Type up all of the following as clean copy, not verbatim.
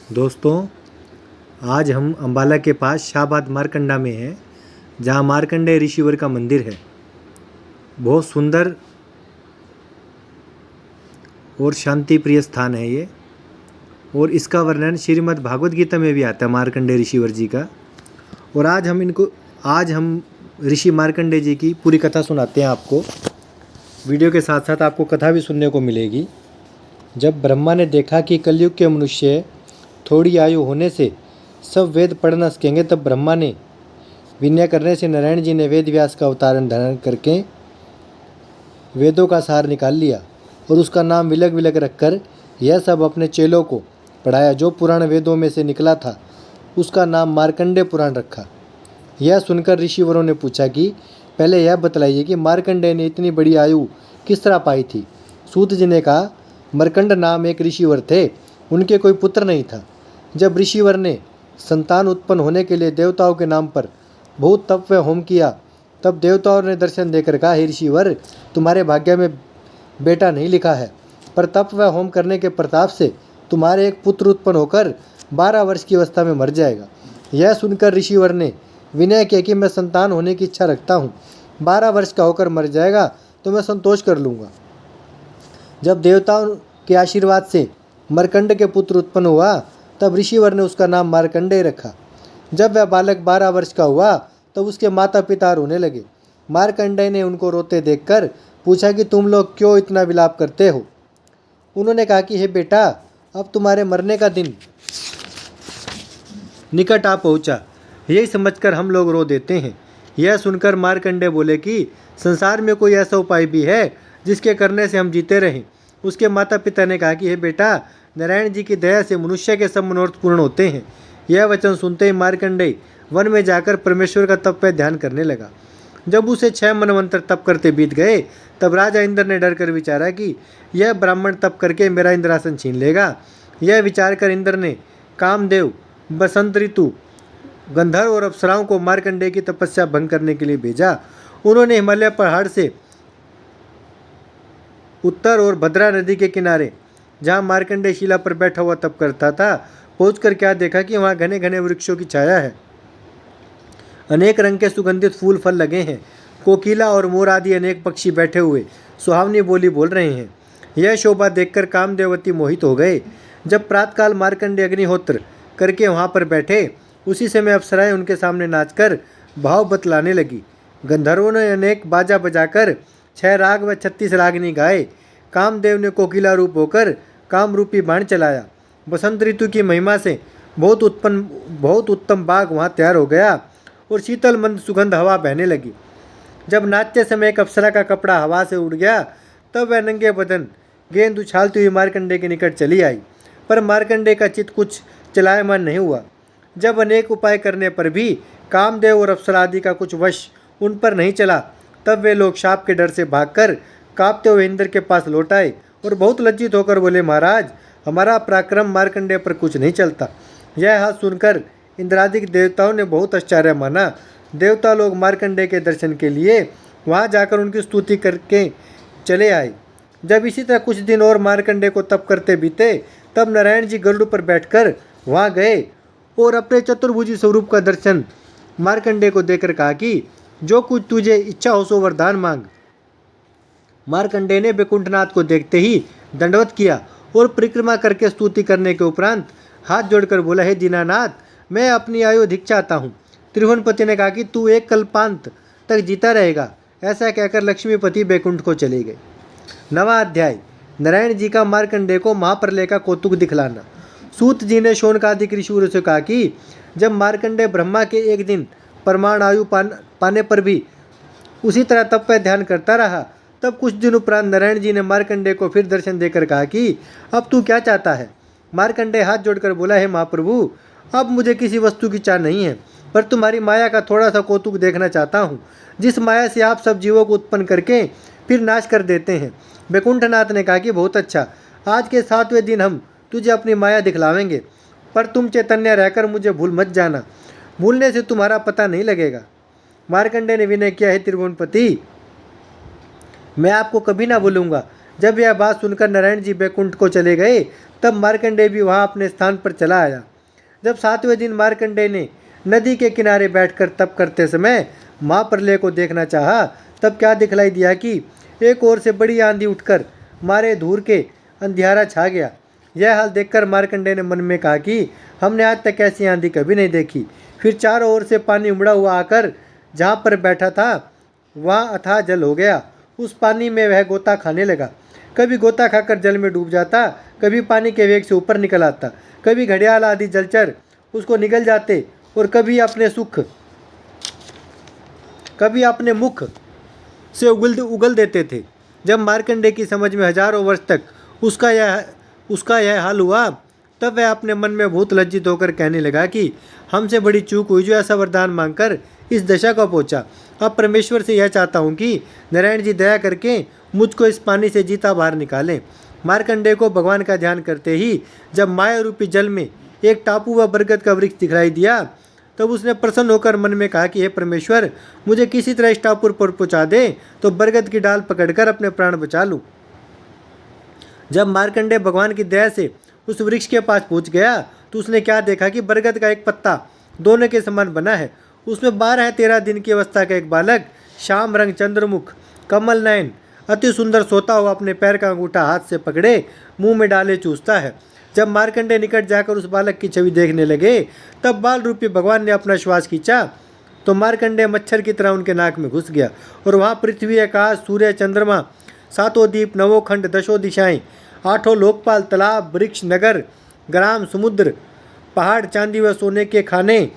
दोस्तों, आज हम अम्बाला के पास शाहबाद मारकंडा में हैं, जहाँ मार्कंडेय ऋषिवर का मंदिर है। बहुत सुंदर और शांति प्रिय स्थान है ये, और इसका वर्णन श्रीमद् भागवत गीता में भी आता है मार्कंडेय ऋषिवर जी का। और आज हम ऋषि मार्कंडेय जी की पूरी कथा सुनाते हैं आपको। वीडियो के साथ साथ आपको कथा भी सुनने को मिलेगी। जब ब्रह्मा ने देखा कि कलयुग के मनुष्य थोड़ी आयु होने से सब वेद पढ़ न सकेंगे, तब ब्रह्मा ने विनय करने से नारायण जी ने वेद व्यास का अवतारण धारण करके वेदों का सार निकाल लिया और उसका नाम विलग विलग रखकर यह सब अपने चेलों को पढ़ाया। जो पुराण वेदों में से निकला था उसका नाम मार्कंडेय पुराण रखा। यह सुनकर ऋषिवरों ने पूछा कि पहले यह बतलाइए कि मार्कंडेय ने इतनी बड़ी आयु किस तरह पाई थी। सूत जी ने कहा, मरकंड नाम एक ऋषिवर थे, उनके कोई पुत्र नहीं था। जब ऋषिवर ने संतान उत्पन्न होने के लिए देवताओं के नाम पर बहुत तप व होम किया, तब देवताओं ने दर्शन देकर कहा, हे ऋषिवर, तुम्हारे भाग्य में बेटा नहीं लिखा है, पर तप व होम करने के प्रताप से तुम्हारे एक पुत्र उत्पन्न होकर 12 वर्ष की अवस्था में मर जाएगा। यह सुनकर ऋषिवर ने विनय किया कि मैं संतान होने की इच्छा रखता हूँ, 12 वर्ष का होकर मर जाएगा तो मैं संतोष कर लूँगा। जब देवताओं के आशीर्वाद से मरकंड के पुत्र उत्पन्न हुआ, तब ऋषिवर ने उसका नाम मार्कंडेय रखा। जब वह बालक 12 वर्ष का हुआ तब उसके माता पिता रोने लगे। मार्कंडेय ने उनको रोते देखकर पूछा कि तुम लोग क्यों इतना विलाप करते हो। उन्होंने कहा कि हे बेटा, अब तुम्हारे मरने का दिन निकट आ पहुंचा, यही समझकर हम लोग रो देते हैं। यह सुनकर मार्कंडेय बोले कि संसार में कोई ऐसा उपाय भी है जिसके करने से हम जीते रहें। उसके माता पिता ने कहा कि हे बेटा, नारायण जी की दया से मनुष्य के सब मनोरथ पूर्ण होते हैं। यह वचन सुनते ही मार्कंडेय वन में जाकर परमेश्वर का तप पर ध्यान करने लगा। जब उसे 6 मनवंतर तप करते बीत गए, तब राजा इंद्र ने डर कर विचारा कि यह ब्राह्मण तप करके मेरा इंद्रासन छीन लेगा। यह विचार कर इंद्र ने कामदेव, बसंत ऋतु, गंधर्व और अप्सराओं को मार्कंडेय की तपस्या भंग करने के लिए भेजा। उन्होंने हिमालय पहाड़ से उत्तर और भद्रा नदी के किनारे, जहाँ मार्कंडेय शिला पर बैठा हुआ तप करता था, पहुंचकर क्या देखा कि वहाँ घने घने वृक्षों की छाया है। अनेक रंग के सुगंधित फूल फल लगे हैं। कोकिला और मोर आदि अनेक पक्षी बैठे हुए सुहावनी बोली बोल रहे हैं। यह शोभा देखकर कामदेवती मोहित हो गए। जब प्रातःकाल मार्कंडेय अग्निहोत्र करके वहाँ पर बैठे, उसी समय अप्सराएं उनके सामने नाचकर भाव बतलाने लगी। गंधर्वों ने अनेक बाजा बजाकर 6 राग व 36 रागनी गाए। कामदेव ने कोकिला रूप होकर काम रूपी बाण चलाया। बसंत ऋतु की महिमा से बहुत उत्तम बाग वहाँ तैयार हो गया और शीतल मंद सुगंध हवा बहने लगी। जब नाचते समय एक अप्सरा का कपड़ा हवा से उड़ गया, तब वह नंगे बदन गेंद उछालती हुई मार्कंडेय के निकट चली आई, पर मार्कंडेय का चित्त कुछ चलायमान नहीं हुआ। जब अनेक उपाय करने पर भी कामदेव और अप्सरा आदि का कुछ वश उन पर नहीं चला, तब वे लोग शाप के डर से भागकर कांपते हुए इंद्र के पास लौट आए और बहुत लज्जित होकर बोले, महाराज, हमारा पराक्रम मार्कंडेय पर कुछ नहीं चलता। यह हाथ सुनकर इंद्रादिक देवताओं ने बहुत आश्चर्य माना। देवता लोग मार्कंडेय के दर्शन के लिए वहाँ जाकर उनकी स्तुति करके चले आए। जब इसी तरह कुछ दिन और मार्कंडेय को तप करते बीते, तब नारायण जी गरुड़ पर बैठकर वहाँ गए और अपने चतुर्भुजी स्वरूप का दर्शन मार्कंडेय को देकर कहा कि जो कुछ तुझे इच्छा हो सो वरदान मांग। मार्कंडेय ने वैकुंठनाथ को देखते ही दंडवत किया और परिक्रमा करके स्तुति करने के उपरांत हाथ जोड़कर बोला, हे दीनानाथ, मैं अपनी आयु अधिक चाहता हूँ। त्रिभुवनपति ने कहा कि तू एक कल्पांत तक जीता रहेगा। ऐसा कहकर लक्ष्मीपति वैकुंठ को चले गए। 9वां अध्याय, नारायण जी का मार्कंडेय को महाप्रलय का कौतुक दिखलाना। सूत जी ने शौनकादिक ऋषियों से कहा कि जब मार्कंडेय ब्रह्मा के एक दिन परमाण आयु पाने पर भी उसी तरह तप पर ध्यान करता रहा, तब कुछ दिन उपरांत नारायण जी ने मार्कंडेय को फिर दर्शन देकर कहा कि अब तू क्या चाहता है। मार्कंडेय हाथ जोड़कर बोला, हे महाप्रभु, अब मुझे किसी वस्तु की चाह नहीं है, पर तुम्हारी माया का थोड़ा सा कौतुक देखना चाहता हूँ, जिस माया से आप सब जीवों को उत्पन्न करके फिर नाश कर देते हैं। वैकुंठनाथ ने कहा कि बहुत अच्छा, आज के 7वें दिन हम तुझे अपनी माया दिखलावेंगे, पर तुम चैतन्य रहकर मुझे भूल मत जाना, भूलने से तुम्हारा पता नहीं लगेगा। मार्कंडेय ने विनय किया, हे त्रिभुवनपति, मैं आपको कभी ना भूलूंगा। जब यह बात सुनकर नारायण जी वैकुंठ को चले गए, तब मार्कंडेय भी वहाँ अपने स्थान पर चला आया। जब 7वें दिन मार्कंडेय ने नदी के किनारे बैठकर तप करते समय महाप्रलय को देखना चाहा, तब क्या दिखलाई दिया कि एक ओर से बड़ी आंधी उठकर मारे धूर के अंधियारा छा गया। यह हाल देखकर मार्कंडेय ने मन में कहा कि हमने आज तक ऐसी आंधी कभी नहीं देखी। फिर चारों ओर से पानी उमड़ा हुआ आकर जहाँ पर बैठा था वहाँ अथाह जल हो गया। उस पानी में वह गोता खाने लगा। कभी गोता खाकर जल में डूब जाता, कभी पानी के वेग से ऊपर निकल आता, कभी घड़ियाल आदि जलचर उसको निगल जाते और कभी अपने मुख से उगल देते थे। जब मार्कंडेय की समझ में हजारों वर्ष तक उसका यह हाल हुआ, तब वह अपने मन में बहुत लज्जित होकर कहने लगा कि हमसे बड़ी चूक हुई जो ऐसा वरदान मांगकर इस दशा को पहुंचा। अब परमेश्वर से यह चाहता हूँ कि नारायण जी दया करके मुझको इस पानी से जीता बाहर निकालें। मार्कंडेय को भगवान का ध्यान करते ही जब माया रूपी जल में एक टापू व बरगद का वृक्ष दिखलाई दिया, तब उसने प्रसन्न होकर मन में कहा कि हे परमेश्वर, मुझे किसी तरह इस टापू पर पहुँचा दे तो बरगद की डाल पकड़कर अपने प्राण बचा लूँ। जब मार्कंडेय भगवान की दया से उस वृक्ष के पास पहुँच गया तो उसने क्या देखा कि बरगद का एक पत्ता दोनों के समान बना है। उसमें 12-13 दिन की अवस्था का एक बालक श्याम रंग, चंद्रमुख, कमल नयन, अति सुंदर सोता हुआ अपने पैर का अंगूठा हाथ से पकड़े मुंह में डाले चूसता है। जब मार्कंडेय निकट जाकर उस बालक की छवि देखने लगे, तब बाल रूपी भगवान ने अपना श्वास खींचा तो मार्कंडेय मच्छर की तरह उनके नाक में घुस गया और वहाँ पृथ्वी, आकाश, सूर्य, चंद्रमा, 7 द्वीप, 9 खंड, 10 दिशाएं, 8 लोकपाल, तालाब, वृक्ष, नगर, ग्राम, समुद्र, पहाड़, चांदी व सोने के खाने,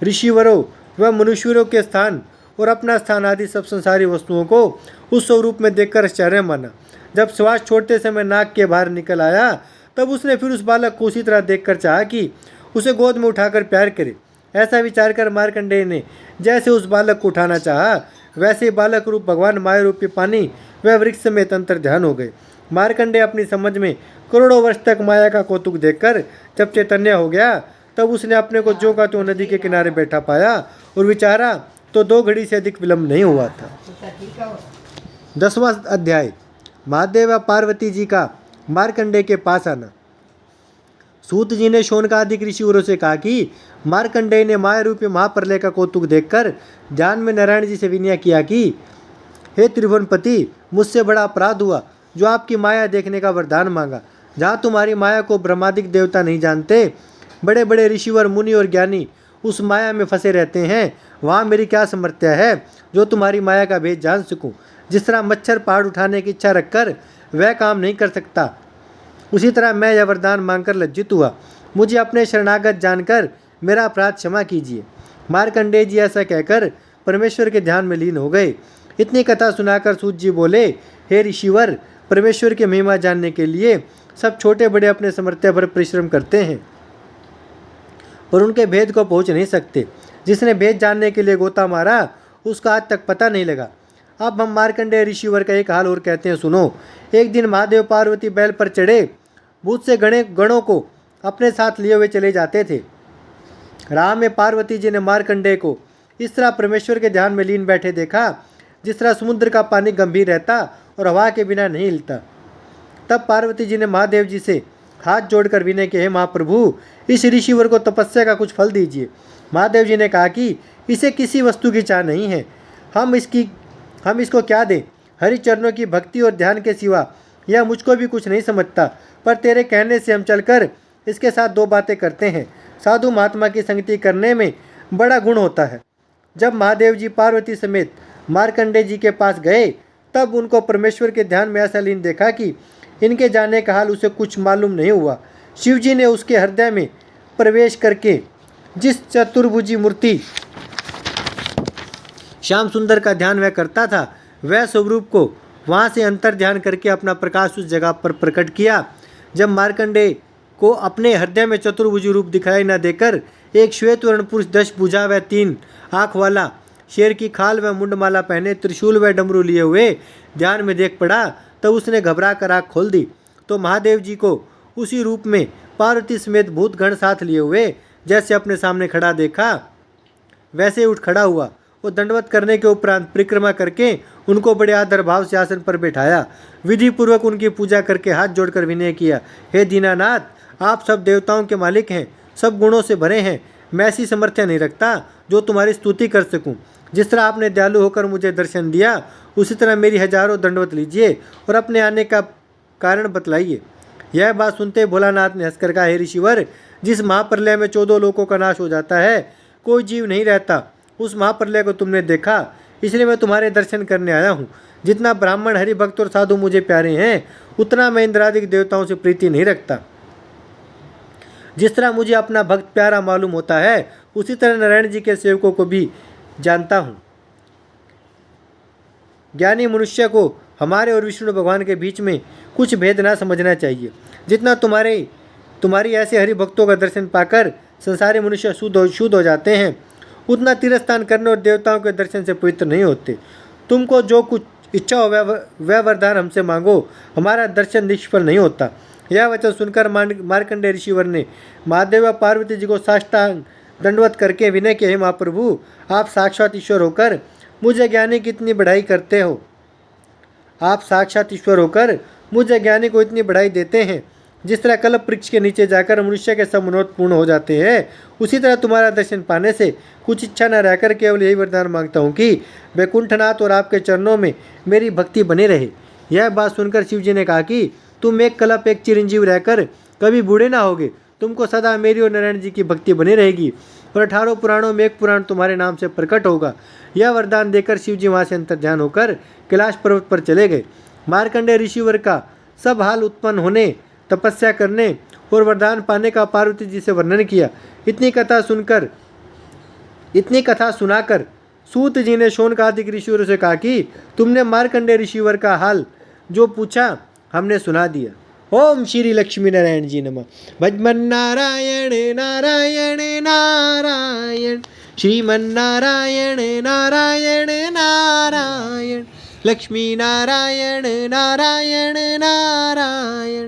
ऋषिवरों व मनुष्यरों के स्थान और अपना स्थान आदि सब संसारी वस्तुओं को उस स्वरूप में देखकर आश्चर्य माना। जब श्वास छोड़ते समय नाक के बाहर निकल आया, तब उसने फिर उस बालक को उसी तरह देखकर चाहा कि उसे गोद में उठाकर प्यार करे। ऐसा विचार कर मार्कंडेय ने जैसे उस बालक को उठाना चाहा, वैसे ही बालक रूप भगवान माया रूपी पानी व वृक्ष समेत अंतर ध्यान हो गए। मार्कंडेय अपनी समझ में करोड़ों वर्ष तक माया का कौतुक देखकर जब चैतन्य हो गया, तब उसने अपने को ज्यों का त्यों नदी के किनारे बैठा पाया और विचारा तो 2 घड़ी से अधिक विलम्ब नहीं हुआ था। 10वां अध्याय, महादेव व पार्वती जी का मार्कंडेय के पास आना। सूत जी ने शौनकादिक ऋषिवरों से कहा कि मार्कंडेय ने माया रूपी महाप्रलय का कौतुक देखकर ध्यान में नारायण जी से विनय किया कि हे त्रिभुवनपति, मुझसे बड़ा अपराध हुआ जो आपकी माया देखने का वरदान मांगा। जहाँ तुम्हारी माया को ब्रह्मादिक देवता नहीं जानते, बड़े बड़े ऋषिवर, मुनि और ज्ञानी उस माया में फंसे रहते हैं, वहाँ मेरी क्या समर्थ्य है जो तुम्हारी माया का भेद जान सकूं। जिस तरह मच्छर पहाड़ उठाने की इच्छा रखकर वह काम नहीं कर सकता, उसी तरह मैं यह वरदान मांगकर लज्जित हुआ। मुझे अपने शरणागत जानकर मेरा अपराध क्षमा कीजिए। मार्कंडेय जी ऐसा कहकर परमेश्वर के ध्यान में लीन हो गए। इतनी कथा सुनाकर सूत जी बोले, हे ऋषिवर, परमेश्वर की महिमा जानने के लिए सब छोटे बड़े अपने समर्थ्य पर परिश्रम करते हैं पर उनके भेद को पहुँच नहीं सकते। जिसने भेद जानने के लिए गोता मारा उसका आज तक पता नहीं लगा। अब हम मार्कंडेय ऋषिवर का एक हाल और कहते हैं, सुनो। एक दिन महादेव पार्वती बैल पर चढ़े भूत से गणों को अपने साथ लिए हुए चले जाते थे। राह में पार्वती जी ने मार्कंडेय को इस तरह परमेश्वर के ध्यान में लीन बैठे देखा जिस तरह समुद्र का पानी गंभीर रहता और हवा के बिना नहीं हिलता। तब पार्वती जी ने महादेव जी से हाथ जोड़कर विनय किए, हे महाप्रभु, इस ऋषिवर को तपस्या का कुछ फल दीजिए। महादेव जी ने कहा कि इसे किसी वस्तु की चाह नहीं है, हम इसको क्या दें। हरि चरणों की भक्ति और ध्यान के सिवा यह मुझको भी कुछ नहीं समझता, पर तेरे कहने से हम चलकर इसके साथ 2 बातें करते हैं। साधु महात्मा की संगति करने में बड़ा गुण होता है। जब महादेव जी पार्वती समेत मार्कंडेय जी के पास गए, तब उनको परमेश्वर के ध्यान में ऐसा लीन देखा कि इनके जाने का हाल उसे कुछ मालूम नहीं हुआ। शिव जी ने उसके हृदय में प्रवेश करके जिस चतुर्भुजी मूर्ति श्याम सुंदर का ध्यान वह करता था, वह स्वरूप को वहाँ से अंतर ध्यान करके अपना प्रकाश उस जगह पर प्रकट किया। जब मार्कंडेय को अपने हृदय में चतुर्भुजी रूप दिखाई न देकर एक श्वेत वर्ण पुरुष 10 भुजा व 3 आँख वाला शेर की खाल व मुंडमाला पहने त्रिशूल व डमरू लिए हुए ध्यान में देख पड़ा, तब उसने घबरा कर आँख खोल दी तो महादेव जी को उसी रूप में पार्वती समेत भूतगण साथ लिए हुए जैसे अपने सामने खड़ा देखा, वैसे उठ खड़ा हुआ वो दंडवत करने के उपरांत परिक्रमा करके उनको बड़े आदर भाव से आसन पर बैठाया। विधि पूर्वक उनकी पूजा करके हाथ जोड़कर विनय किया, हे दीनानाथ, आप सब देवताओं के मालिक हैं, सब गुणों से भरे हैं। मैं ऐसी समर्थ्य नहीं रखता जो तुम्हारी स्तुति कर सकूं। जिस तरह आपने दयालु होकर मुझे दर्शन दिया, उसी तरह मेरी हजारों दंडवत लीजिए और अपने आने का कारण बतलाइए। यह बात सुनते भोलानाथ ने हंसकर कहा, हे ऋषिवर, जिस महाप्रलय में 14 लोकों का नाश हो जाता है, कोई जीव नहीं रहता, उस महाप्रलय को तुमने देखा, इसलिए मैं तुम्हारे दर्शन करने आया हूँ। जितना ब्राह्मण, हरिभक्त और साधु मुझे प्यारे हैं, उतना मैं इंद्रादिक देवताओं से प्रीति नहीं रखता। जिस तरह मुझे अपना भक्त प्यारा मालूम होता है, उसी तरह नारायण जी के सेवकों को भी जानता हूँ। ज्ञानी मनुष्य को हमारे और विष्णु भगवान के बीच में कुछ भेद ना समझना चाहिए। जितना तुम्हारी ऐसे हरिभक्तों का दर्शन पाकर संसारी मनुष्य शुद्ध हो जाते हैं, उतना तीर्थस्थान करने और देवताओं के दर्शन से पवित्र नहीं होते। तुमको जो कुछ इच्छा हो वह वरदान हमसे मांगो, हमारा दर्शन निष्फल नहीं होता। यह वचन सुनकर मार्कंडेय ऋषिवर ने महादेव व पार्वती जी को साष्टांग दंडवत करके विनय किया, हे महाप्रभु, आप साक्षात ईश्वर होकर मुझे ज्ञानी की इतनी बढ़ाई करते हो। आप साक्षात ईश्वर होकर मुझे ज्ञानी को इतनी बढ़ाई देते हैं। जिस तरह कल्प वृक्ष के नीचे जाकर मनुष्य के सब मनोरथ पूर्ण हो जाते हैं, उसी तरह तुम्हारा दर्शन पाने से कुछ इच्छा न रहकर केवल यही वरदान मांगता हूँ कि वैकुंठनाथ और आपके चरणों में मेरी भक्ति बनी रहे। यह बात सुनकर शिव जी ने कहा कि तुम एक कल्प एक चिरंजीव रहकर कभी बूढ़े ना होगे, तुमको सदा मेरी और नारायण जी की भक्ति बनी रहेगी और 18 पुराणों में एक पुराण तुम्हारे नाम से प्रकट होगा। यह वरदान देकर शिव जी वहाँ से अंतर्ध्यान होकर कैलाश पर्वत पर चले गए। मार्कंडेय ऋषिवर का सब हाल उत्पन्न होने, तपस्या करने और वरदान पाने का पार्वती जी से वर्णन किया। इतनी कथा सुनाकर सूत जी ने शौनकादिक ऋषिवर से कहा कि तुमने मार्कंडेय ऋषिवर का हाल जो पूछा हमने सुना दिया। ओम श्री लक्ष्मी नारायण जी नमः। भजमन नारायण नारायण नारायण, श्रीमन नारायण नारायण नारायण, लक्ष्मी नारायण नारायण नारायण।